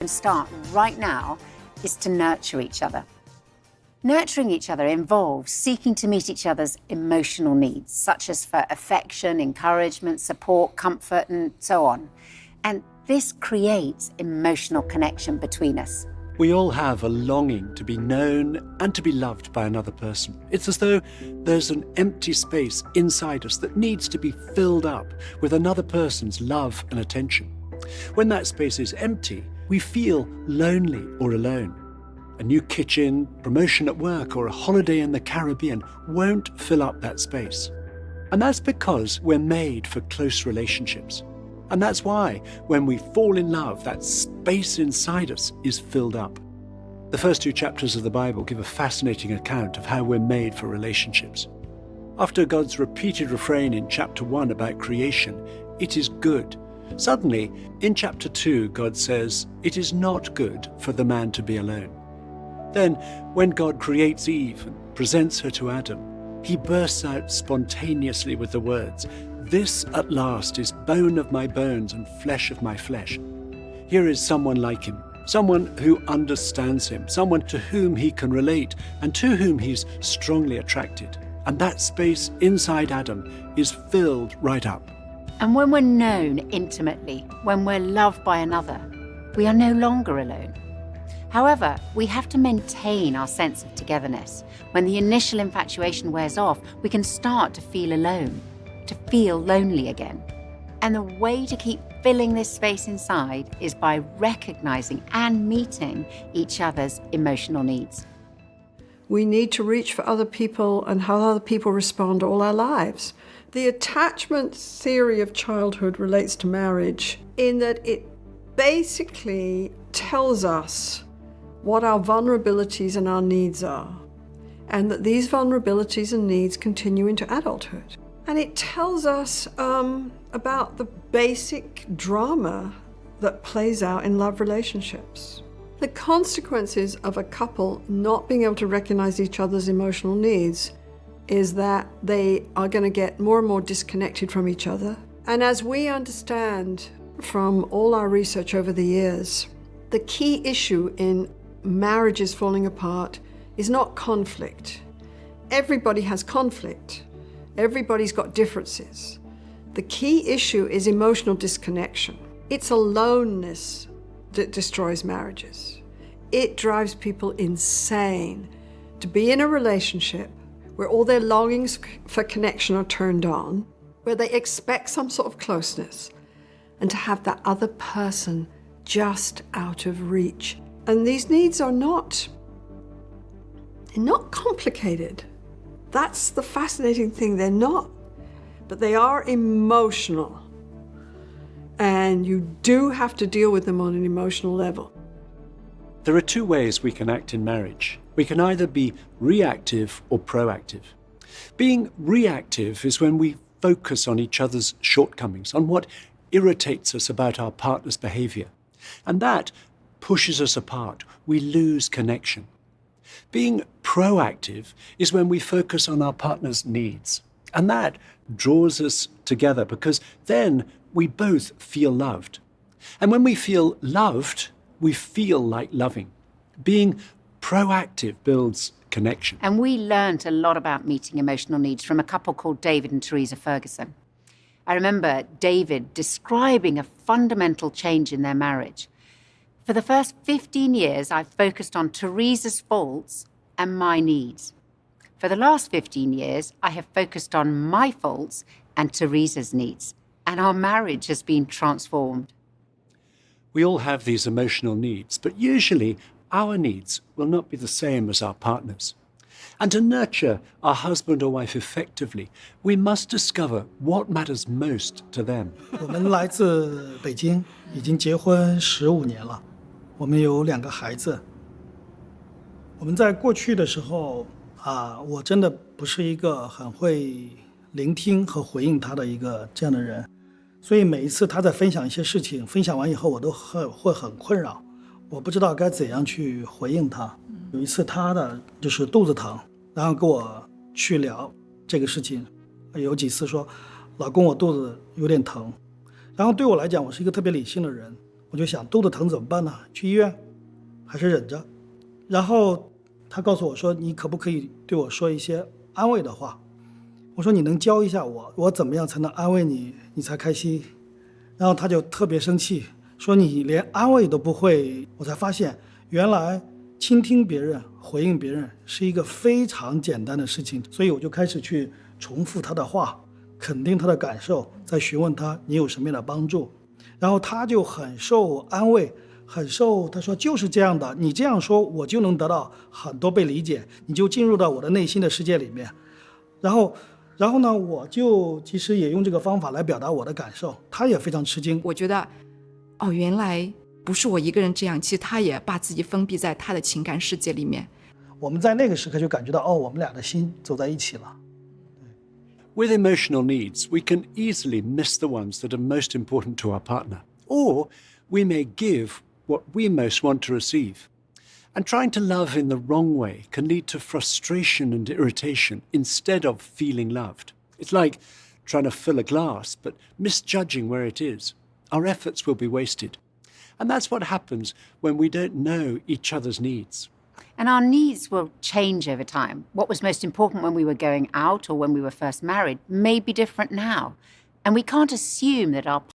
can start right now is to nurture each other. Nurturing each other involves seeking to meet each other's emotional needs, such as for affection, encouragement, support, comfort, and so on. And this creates emotional connection between us. We all have a longing to be known and to be loved by another person. It's as though there's an empty space inside us that needs to be filled up with another person's love and attention. When that space is empty, we feel lonely or alone. A new kitchen, promotion at work, or a holiday in the Caribbean won't fill up that space. And that's because we're made for close relationships. And that's why, when we fall in love, that space inside us is filled up. The first 2 chapters of the Bible give a fascinating account of how we're made for relationships. After God's repeated refrain in chapter 1 about creation, "It is good," suddenly, in chapter 2, God says, "It is not good for the man to be alone." Then, when God creates Eve and presents her to Adam, he bursts out spontaneously with the words, "This at last is bone of my bones and flesh of my flesh." Here is someone like him, someone who understands him, someone to whom he can relate and to whom he's strongly attracted. And that space inside Adam is filled right up. And when we're known intimately, when we're loved by another, we are no longer alone. However, we have to maintain our sense of togetherness. When the initial infatuation wears off, we can start to feel alone, to feel lonely again. And the way to keep filling this space inside is by recognizing and meeting each other's emotional needs. We need to reach for other people and how other people respond all our lives. The attachment theory of childhood relates to marriage in that it basically tells us what our vulnerabilities and our needs are, and that these vulnerabilities and needs continue into adulthood. And it tells us about the basic drama that plays out in love relationships. The consequences of a couple not being able to recognize each other's emotional needs is that they are going to get more and more disconnected from each other. And as we understand from all our research over the years, the key issue in marriages falling apart is not conflict. Everybody has conflict. Everybody's got differences. The key issue is emotional disconnection. It's aloneness that destroys marriages. It drives people insane to be in a relationship where all their longings for connection are turned on, where they expect some sort of closeness, and to have that other person just out of reach. And these needs are not complicated. That's the fascinating thing. They're not. But they are emotional. And you do have to deal with them on an emotional level. There are 2 ways we can act in marriage. We can either be reactive or proactive. Being reactive is when we focus on each other's shortcomings, on what irritates us about our partner's behavior. And that pushes us apart. We lose connection. Being proactive is when we focus on our partner's needs. And that draws us together because then we both feel loved. And when we feel loved, we feel like loving. Being proactive builds connection. And we learned a lot about meeting emotional needs from a couple called David and Teresa Ferguson. I remember David describing a fundamental change in their marriage. For the first 15 years, I focused on Teresa's faults and my needs. For the last 15 years, I have focused on my faults and Teresa's needs, and our marriage has been transformed. We all have these emotional needs, but usually our needs will not be the same as our partners. And to nurture our husband or wife effectively, we must discover what matters most to them. 我们来自北京，已经结婚15年了，我们有2个孩子。我们在过去的时候我真的不是一个很会聆听和回应他的一个这样的人，所以每一次他在分享一些事情，分享完以后我都会很困扰，我不知道该怎样去回应他。有一次他的就是肚子疼，然后跟我去聊这个事情，有几次说老公我肚子有点疼，然后对我来讲我是一个特别理性的人，我就想肚子疼怎么办呢？去医院还是忍着？然后他告诉我说，你可不可以对我说一些安慰的话？我说你能教一下我怎么样才能安慰你，你才开心？然后他就特别生气，说你连安慰都不会。我才发现，原来倾听别人、回应别人是一个非常简单的事情。所以我就开始去重复他的话，肯定他的感受，再询问他你有什么样的帮助。然后他就很受安慰，他说就是这样的，你这样说我就能得到很多被理解，你就进入到我的内心的世界里面。然后呢，我就其实也用这个方法来表达我的感受，他也非常吃惊。我觉得，哦，原来不是我一个人这样，其实他也把自己封闭在他的情感世界里面。我们在那个时刻就感觉到，我们俩的心走在一起了。With emotional needs, we can easily miss the ones that are most important to our partner, or we may give what we most want to receive. And trying to love in the wrong way can lead to frustration and irritation instead of feeling loved. It's like trying to fill a glass, but misjudging where it is. Our efforts will be wasted. And that's what happens when we don't know each other's needs. And our needs will change over time. What was most important when we were going out or when we were first married may be different now. And we can't assume that our